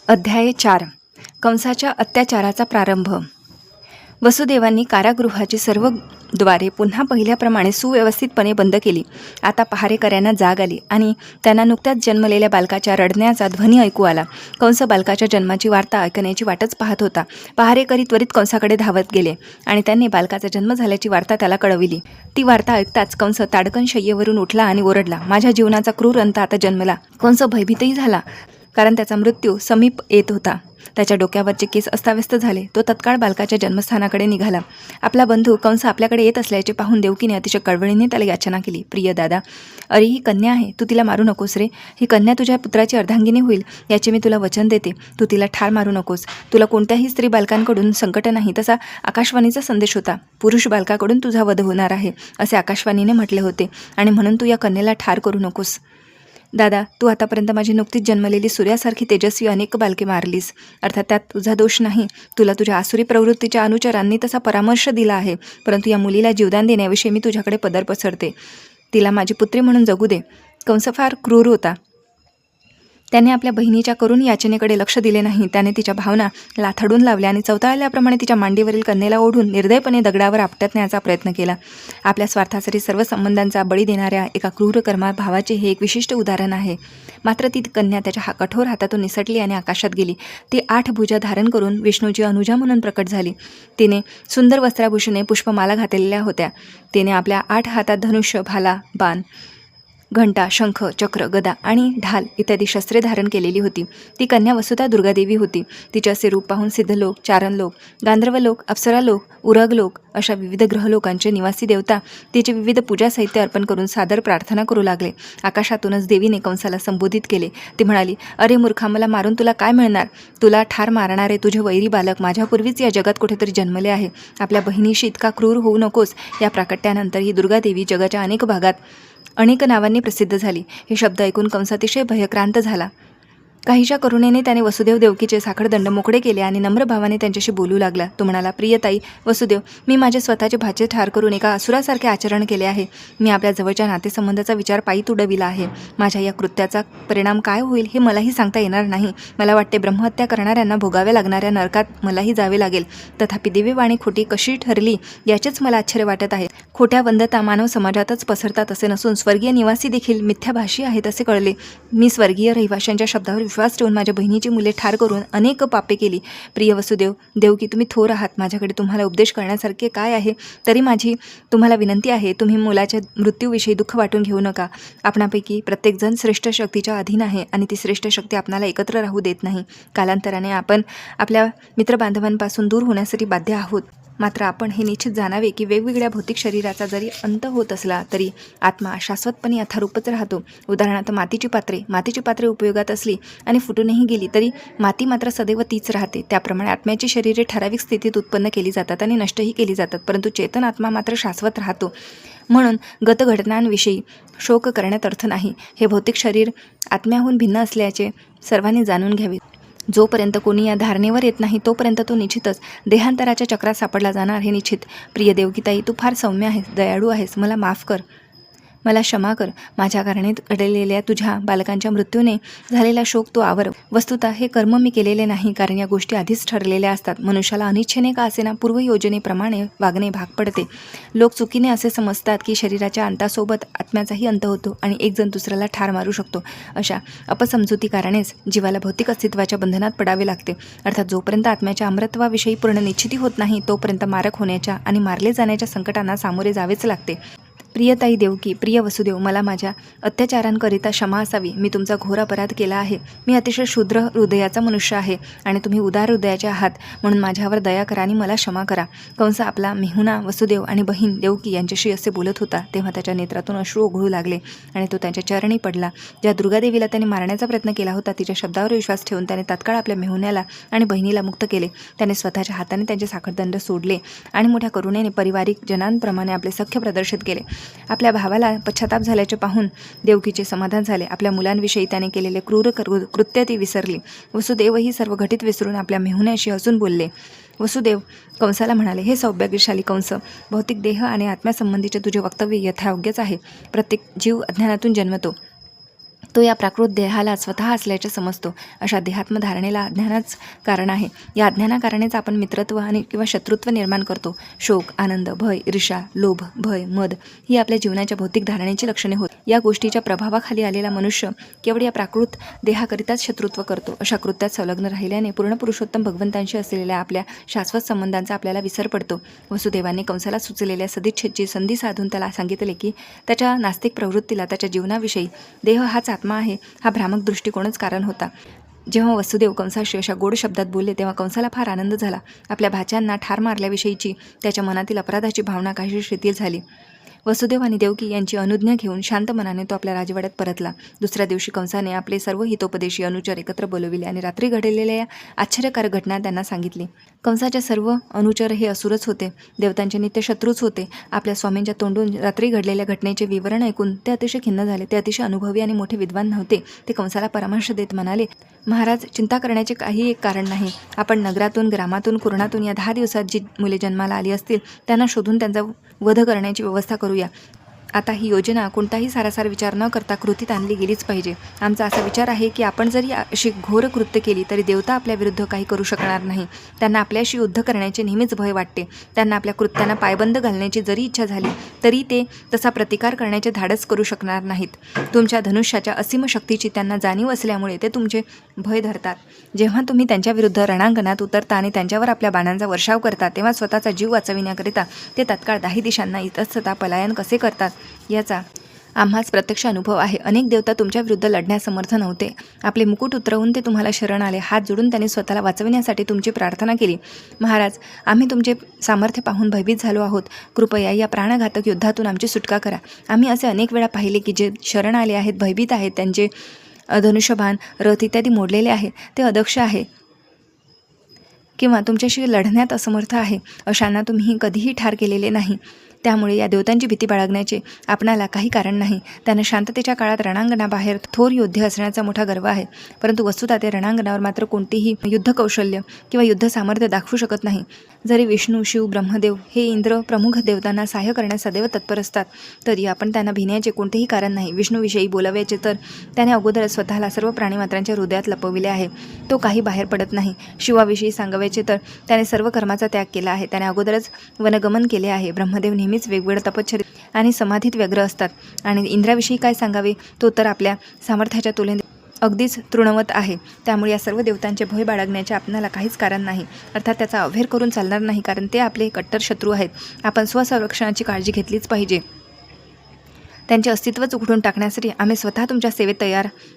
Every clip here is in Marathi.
अध्याय 4. कंसाच्या अत्याचाराचा प्रारंभ. वसुदेवांनी कारागृहाची सर्व द्वारे पुन्हा पहिल्याप्रमाणे सुव्यवस्थितपणे बंद केली. आता पहारेकऱ्यांना जाग आली आणि त्यांना नुकत्याच जन्मलेल्या बालकाच्या रडण्याचा ध्वनी ऐकू आला. कंस बालकाच्या जन्माची वार्ता ऐकण्याची वाटच पाहत होता. पहारेकरी त्वरित कंसाकडे धावत गेले आणि त्यांनी बालकाचा जन्म झाल्याची वार्ता त्याला कळविली. ती वार्ता ऐकताच कंस ताडकन शय्येवरून उठला आणि ओरडला, माझ्या जीवनाचा क्रूर अंत आता जन्मला. कंस भयभीतही झाला, कारण त्याचा मृत्यू समीप येत होता. त्याच्या डोक्यावरचे केस अस्ताव्यस्त झाले. तो तत्काळ बालकाच्या जन्मस्थानाकडे निघाला. आपला बंधू कंस आपल्याकडे येत असल्याचे पाहून देवकीने अतिशय कळवळीने त्याला याचना केली. प्रिय दादा, अरे ही कन्या आहे, तू तिला मारू नकोस रे. ही कन्या तुझ्या पुत्राची अर्धांगिनी होईल, याचे मी तुला वचन देते. तू तिला ठार मारू नकोस. तुला कोणत्याही स्त्री बालकांकडून संकट नाही. तसा आकाशवाणीचा संदेश होता. पुरुष बालकाकडून तुझा वध होणार आहे असे आकाशवाणीने म्हटले होते, आणि म्हणून तू या कन्येला ठार करू नकोस. दादा, तू आतापर्यंत माझी नुकतीच जन्मलेली सूर्यासारखी तेजस्वी अनेक बालके मारलीस. अर्थात त्यात तुझा दोष नाही. तुला तुझ्या आसुरी प्रवृत्तीच्या अनुचरांनी तसा परामर्श दिला आहे, परंतु या मुलीला जीवदान देण्याविषयी मी तुझ्याकडे पदर पसरते. तिला माझी पुत्री म्हणून जगू दे. कंस फार क्रूर होता. त्याने आपल्या बहिणीच्या करून याचनेकडे लक्ष दिले नाही. त्याने तिच्या भावना लाथाडून लावल्या आणि चवताळल्याप्रमाणे तिच्या मांडीवरील कन्येला ओढून निर्दयपणे दगडावर आपटण्याचा प्रयत्न केला. आपल्या स्वार्थासाठी सर्व संबंधांचा बळी देणाऱ्या एका क्रूर कर्मा भावाचे हे एक विशिष्ट उदाहरण आहे. मात्र ती कन्या त्याच्या कठोर हातातून निसटली आणि आकाशात गेली. ती 8 भुजा धारण करून विष्णूची अनुजा म्हणून प्रकट झाली. तिने सुंदर वस्त्राभूषणे पुष्पमाला घातलेल्या होत्या. तिने आपल्या 8 हातात धनुष्य, भाला, बाण, घंटा, शंख, चक्र, गदा आणि ढाल इत्यादी शस्त्रे धारण केलेली होती. ती कन्या वसुधा दुर्गादेवी होती. तिचे असे रूप पाहून सिद्धलोक, चारणलोक, गांधर्वलोक, अप्सरालोक, उरगलोक अशा विविध ग्रहलोकांचे निवासी देवता तिचे विविध पूजा साहित्य अर्पण करून सादर प्रार्थना करू लागले. आकाशातूनच देवीने कंसाला संबोधित केले. ती म्हणाली, अरे मूर्खा, मला मारून तुला काय मिळणार? तुला ठार मारणारे तुझे वैरी बालक माझ्यापूर्वीच या जगात कुठेतरी जन्मले आहे. आपल्या बहिणीशी इतका क्रूर होऊ नकोस. या प्राकट्यानंतर ही दुर्गादेवी जगाच्या अनेक भागात अनेक नावांनी प्रसिद्ध झाली. हे शब्द ऐकून कंस अतिशय भयक्रांत झाला. काहीशा करुणेने त्याने वसुदेव देवकीचे साखळदंड मोकळे केले आणि नम्र भावाने त्यांच्याशी बोलू लागला. तो म्हणाला, प्रियताई वसुदेव, मी माझे स्वतःचे भाचे ठार करून एका असुरासारखे आचरण केले आहे. मी आपल्या जवळच्या नातेसंबंधाचा विचार पायी तुडविला आहे. माझ्या या कृत्याचा परिणाम काय होईल हे मलाही सांगता येणार नाही. मला वाटते ब्रह्महत्या करणाऱ्यांना भोगाव्या लागणाऱ्या नरकात मलाही जावे लागेल. तथापि दिव्यवाणी खोटी कशी ठरली याचेच मला आश्चर्य वाटत आहे. खोट्या वंदता मानव समाजातच पसरतात असे नसून स्वर्गीय निवासी देखील मिथ्याभाषी आहेत असे कळले. मी स्वर्गीय रहिवाशांच्या शब्दावर विश्वास ठेवून माझ्या बहिणीची मुले ठार करून अनेक पापे केली. प्रिय वसुदेव, देवकी तुम्ही थोर आहात. माझ्याकडे तुम्हाला उपदेश करण्यासारखे काय आहे? तरी माझी तुम्हाला विनंती आहे, तुम्ही मुलाच्या मृत्यूविषयी दुःख वाटून घेऊ नका. आपणापैकी प्रत्येकजण श्रेष्ठ शक्तीच्या अधीन आहे आणि ती श्रेष्ठ शक्ती आपणाला एकत्र राहू देत नाही. कालांतराने आपण आपल्या मित्रबांधवांपासून दूर होण्यासाठी बाध्य आहोत. मात्र आपण हे निश्चित जाणावे की वेगवेगळ्या भौतिक शरीराचा जरी अंत होत असला तरी आत्मा शाश्वतपणे यथारूपच राहतो. उदाहरणार्थ मातीची पात्रे उपयोगात असली आणि फुटूनही गेली तरी माती मात्र सदैव तीच राहते. त्याप्रमाणे आत्म्याची शरीरे ठराविक स्थितीत उत्पन्न केली जातात आणि नष्टही केली जातात, परंतु चेतन आत्मा मात्र शाश्वत राहतो. म्हणून गतघटनांविषयी शोक करण्यात अर्थ नाही. हे भौतिक शरीर आत्म्याहून भिन्न असल्याचे सर्वांनी जाणून घ्यावे. जोपर्यंत कोणी या धारणेवर येत नाही तोपर्यंत तो निश्चितच देहांतराच्या चक्रात सापडला जाणार हे निश्चित. प्रिय देवकीताई, तू फार सौम्य आहेस, दयाळू आहेस. मला माफ कर, मला क्षमा कर. माझ्या कारणे घडलेल्या तुझ्या बालकांच्या मृत्यूने झालेला शोक तो आवर. वस्तुतः हे कर्म मी केलेले नाही, कारण या गोष्टी आधीच ठरलेल्या असतात. मनुष्याला अनिच्छेने का असेना पूर्वयोजनेप्रमाणे वागणे भाग पडते. लोक चुकीने असे समजतात की शरीराच्या अंतासोबत आत्म्याचाही अंत होतो आणि एक जण दुसऱ्याला ठार मारू शकतो. अशा अपसमजुती कारणेच जीवाला भौतिक अस्तित्वाच्या बंधनात पडावे लागते. अर्थात जोपर्यंत आत्म्याच्या अमरत्वाविषयी पूर्ण निश्चिती होत नाही तोपर्यंत मारक होण्याच्या आणि मारले जाण्याच्या संकटांना सामोरे जावेच लागते. प्रियताई देवकी, प्रिय वसुदेव, मला माझ्या अत्याचारांकरिता क्षमा असावी. मी तुमचा घोर अपराध केला आहे. मी अतिशय शूद्र हृदयाचा मनुष्य आहे आणि तुम्ही उदार हृदयाचे आहात, म्हणून माझ्यावर दया करा आणि मला क्षमा करा. कंस आपला मेहुणा वसुदेव आणि बहीण देवकी यांच्याशी असे बोलत होता तेव्हा त्याच्या नेत्रातून अश्रू ओघळू लागले आणि तो त्यांच्या चरणी पडला. ज्या दुर्गादेवीला त्याने मारण्याचा प्रयत्न केला होता तिच्या शब्दावर विश्वास ठेवून त्याने तात्काळ आपल्या मेहुण्याला आणि बहिणीला मुक्त केले. त्याने स्वतःच्या हाताने त्यांचे साखळदंड सोडले आणि मोठ्या करुणेने पारिवारिक जनांप्रमाणे आपले सख्य प्रदर्शित केले. आपल्या भावाला पश्चाताप झाल्याचे पाहून देवकीचे समाधान झाले. आपल्या मुलांविषयी त्याने केलेले क्रूर कृत्य ती विसरली. वसुदेवही सर्व घटित विसरून आपल्या मेहुण्याशी हसून बोलले. वसुदेव कंसाला म्हणाले, हे सौभाग्यशाली कंस, भौतिक देह आणि आत्म्यासंबंधीचे तुझे वक्तव्य यथायोग्यच आहे. प्रत्येक जीव अज्ञानातून जन्मतो. तो या प्राकृत देहाला स्वतः असल्याचे समजतो. अशा देहात्मधारणेला अज्ञानच कारण आहे. या अज्ञानाकारणेच आपण मित्रत्व आणि किंवा शत्रुत्व निर्माण करतो. शोक, आनंद, भय, ईर्ष्या, लोभ, भय, मद ही आपल्या जीवनाच्या भौतिक धारणेची लक्षणे होत. या गोष्टीच्या प्रभावाखाली आलेला मनुष्य केवळ या प्राकृत देहाकरिताच शत्रुत्व करतो. अशा कृत्यात संलग्न राहिल्याने पूर्ण पुरुषोत्तम भगवंतांशी असलेल्या आपल्या शाश्वत संबंधांचा आपल्याला विसर पडतो. वसुदेवाने कंसाला सुचलेल्या सदिच्छेची संधी साधून त्याला सांगितले की त्याच्या नास्तिक प्रवृत्तीला त्याच्या जीवनाविषयी देह हाच आत्मा आहे हा भ्रामक दृष्टिकोनच कारण होता. जेव्हा वसुदेव कंसाशी अशा गोड शब्दात बोलले तेव्हा कंसाला फार आनंद झाला. आपल्या भाच्यांना ठार मारल्याविषयीची त्याच्या मनातील अपराधाची भावना काहीशी शिथिल झाली. वसुदेव आणि देवकी यांची अनुज्ञा घेऊन शांत मनाने तो आपल्या राजवाड्यात परतला. दुसऱ्या दिवशी कंसाने आपले सर्व हितोपदेशी अनुचर एकत्र बोलविले आणि रात्री घडलेल्या या आश्चर्यकारक घटना त्यांना सांगितली. कंसाचे सर्व अनुचर हे असुरच होते, देवतांचे नित्य शत्रूच होते. आपल्या स्वामींच्या तोंडून रात्री घडलेल्या घटनेचे विवरण ऐकून ते अतिशय खिन्न झाले. ते अतिशय अनुभवी आणि मोठे विद्वान नव्हते. ते कंसाला परामर्श देत म्हणाले, महाराज, चिंता करण्याचे काही एक कारण नाही. आपण नगरातून, ग्रामातून, कुरणातून या 10 दिवसात जी मुले जन्माला आली असतील त्यांना शोधून त्यांचा वध करण्याची व्यवस्था करूया. आता ही योजना कोणताही सारासार विचार न करता कृतीत आणली गेलीच पाहिजे. आमचा असा विचार आहे की आपण जरी अशी घोर कृत्य केली तरी देवता आपल्या विरुद्ध काही करू शकणार नाही. त्यांना आपल्याशी युद्ध करण्याचे नेहमीच भय वाटते. त्यांना आपल्या कृत्यांना पायबंद घालण्याची जरी इच्छा झाली तरी ते तसा प्रतिकार करण्याचे धाडस करू शकणार नाहीत. तुमच्या धनुष्याच्या असीम शक्तीची त्यांना जाणीव असल्यामुळे ते तुमचे भय धरतात. जेव्हा तुम्ही त्यांच्याविरुद्ध रणांगणात उतरता आणि त्यांच्यावर आपल्या बाणांचा वर्षाव करता तेव्हा स्वतःचा जीव वाचविण्याकरिता ते तत्काळ 10 दिशांना इतस्ततः पलायन कसे करतात याचा आम्हास प्रत्यक्ष अनुभव आहे. अनेक देवता तुमच्या विरुद्ध लढण्यास समर्थ नव्हते. आपले मुकुट उतरवून ते तुम्हाला शरण आले. हात जोडून त्यांनी स्वतःला वाचविण्यासाठी तुमची प्रार्थना केली. महाराज, आम्ही तुमचे सामर्थ्य पाहून भयभीत झालो आहोत. कृपया या प्राणघातक युद्धातून आमची सुटका करा. आम्ही असे अनेक वेळा पाहिले की जे शरण आले आहेत, भयभीत आहेत, त्यांचे धनुष्यबाण, रथ इत्यादी मोडलेले आहे. ते अदक्ष आहे किंवा तुमच्याशी लढण्यात असमर्थ आहे. अशांना तुम्ही कधीही ठार केलेले नाही. त्यामुळे या देवतांची भीती बाळगण्याचे आपणाला काही कारण नाही. त्यांना शांततेच्या काळात रणांगणाबाहेर थोर योद्धे असण्याचा मोठा गर्व आहे. परंतु वस्तुतः ते रणांगणावर मात्र कोणतीही युद्ध कौशल्य किंवा युद्ध सामर्थ्य दाखवू शकत नाही. जरी विष्णू, शिव, ब्रह्मदेव हे इंद्र प्रमुख देवतांना सहाय्य करण्यास सदैव तत्पर असतात तरी आपण त्यांना भिण्याचे कोणतेही कारण नाही. विष्णूविषयी बोलावायचे तर त्याने अगोदरच स्वतःला सर्व प्राणीमात्रांच्या हृदयात लपविले आहे. तो काही बाहेर पडत नाही. शिवाविषयी सांगायचे तर त्याने सर्व कर्माचा त्याग केला आहे. त्याने अगोदरच वनगमन केले आहे. ब्रह्मदेव नेहमीच वेगवेगळ्या तपश्चर्येत आणि समाधीत व्यग्र असतात. आणि इंद्राविषयी काय सांगावे, तो तर आपल्या सामर्थ्याच्या तुलनेत अगदीच तृणवत आहे. त्यामुळे या सर्व देवतांचे भय बाळगण्याचे आपणाला काहीच कारण नाही. अर्थात त्याचा अव्हेर करून चालणार नाही, कारण ते आपले कट्टर शत्रू आहेत. आपण स्वसंरक्षणाची काळजी घेतलीच पाहिजे. त्यांचे अस्तित्वच उघडून टाकण्यासाठी आम्ही स्वतः तुमच्या सेवेत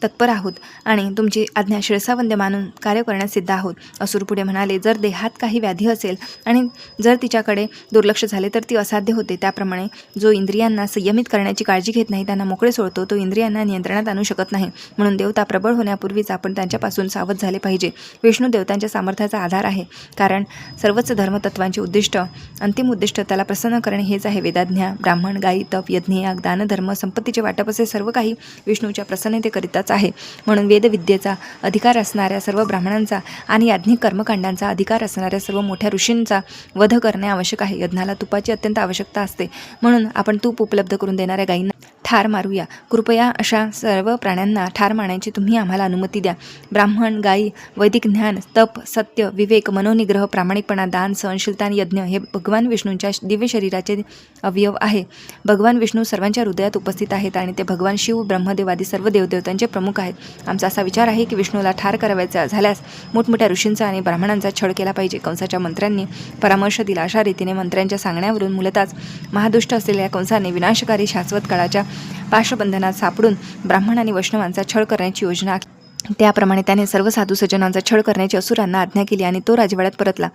तत्पर आहोत आणि तुमची आज्ञा शिरसावंद्य मानून कार्य करण्यास सिद्ध आहोत. असुर पुढे म्हणाले, जर देहात काही व्याधी असेल आणि जर तिच्याकडे दुर्लक्ष झाले तर ती असाध्य होते. त्याप्रमाणे जो इंद्रियांना संयमित करण्याची काळजी घेत नाही, त्यांना मोकळे सोडतो, तो इंद्रियांना नियंत्रणात आणू शकत नाही. म्हणून देवता प्रबळ होण्यापूर्वीच आपण त्यांच्यापासून सावध झाले पाहिजे. विष्णू देवतांच्या सामर्थ्याचा आधार आहे, कारण सर्वच धर्मतत्वांचे उद्दिष्ट, अंतिम उद्दिष्ट त्याला प्रसन्न करणे हेच आहे. वेदाज्ञा, ब्राह्मण, गायी, तप, यज्ञ, याग, दान, धर्म, संपत्तीचे वाटप असे सर्व काही विष्णूच्या प्रसन्नतेकरिताच आहे. म्हणून वेदविद्येचा अधिकार असणाऱ्या सर्व ब्राह्मणांचा आणि याज्ञिक कर्मकांडांचा अधिकार असणाऱ्या सर्व मोठ्या ऋषींचा वध करणे आवश्यक आहे. यज्ञाला तुपाची अत्यंत आवश्यकता असते, म्हणून आपण तूप उपलब्ध करून देणाऱ्या गायींना ठार मारूया. कृपया अशा सर्व प्राण्यांना ठार मारण्याची तुम्ही आम्हाला अनुमती द्या. ब्राह्मण, गायी, वैदिक ज्ञान, तप, सत्य, विवेक, मनोनिग्रह, प्रामाणिकपणा, दान, सहनशीलता आणि यज्ञ हे भगवान विष्णूंच्या दिव्य शरीराचे अवयव आहे. भगवान विष्णू सर्वांच्या हृदयात उपस्थित आहेत आणि ते भगवान शिव, ब्रह्मदेव आदी सर्व देवदेवतांचे प्रमुख आहेत. आमचा असा विचार आहे की विष्णूला ठार करायचा झाल्यास मोठमोठ्या ऋषींचा आणि ब्राह्मणांचा छळ केला पाहिजे. कंसाच्या मंत्र्यांनी परामर्श दिला. अशा रीतीने मंत्र्यांच्या सांगण्यावरून मूलतःच महादुष्ट असलेल्या कंसाने विनाशकारी शाश्वत काळाच्या पाशबंधनात सापडून ब्राह्मण आणि वैष्णवांचा छळ करण्याची योजना आखली. त्याप्रमाणे त्याने सर्व साधू सज्जनांचा छळ करण्याची असुरांना आज्ञा केली आणि तो राजवाड्यात परतला.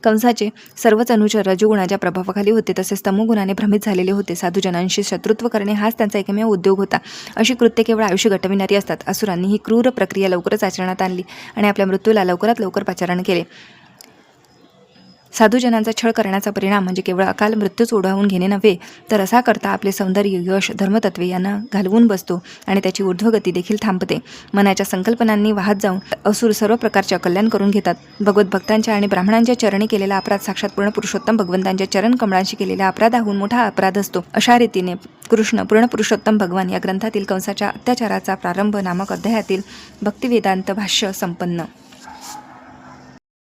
कंसाचे सर्वच अनुचर रजोगुणाच्या प्रभावाखाली होते, तसेच तमोगुणाने भ्रमित झालेले होते. साधूजनांशी शत्रुत्व करणे हाच त्यांचा एकमेव उद्योग होता. अशी कृत्ये केवळ आयुष्य घटविणारी असतात. असुरांनी ही क्रूर प्रक्रिया लवकरच आचरणात आणली आणि आपल्या मृत्यूला लवकरात लवकर पाचारण केले. साधूजनांचा छळ करण्याचा परिणाम म्हणजे केवळ अकाल मृत्यूच ओढावून घेणे नव्हे, तर असा करता आपले सौंदर्य, यश, धर्मतत्वे यांना घालवून बसतो आणि त्याची ऊर्ध्वगती देखील थांबते. मनाच्या संकल्पनांनी वाहत जाऊन असुर सर्व प्रकारचे अकल्याण करून घेतात. भगवत भक्तांच्या आणि ब्राह्मणांच्या चरणी केलेला अपराध साक्षात पूर्ण पुरुषोत्तम भगवंतांच्या चरण कमळांशी केलेल्या अपराधाहून मोठा अपराध असतो. अशा रीतीने कृष्ण पूर्ण पुरुषोत्तम भगवान या ग्रंथातील कंसाच्या अत्याचाराचा प्रारंभ नामक अध्यायातील भक्तिवेदांत भाष्य संपन्न.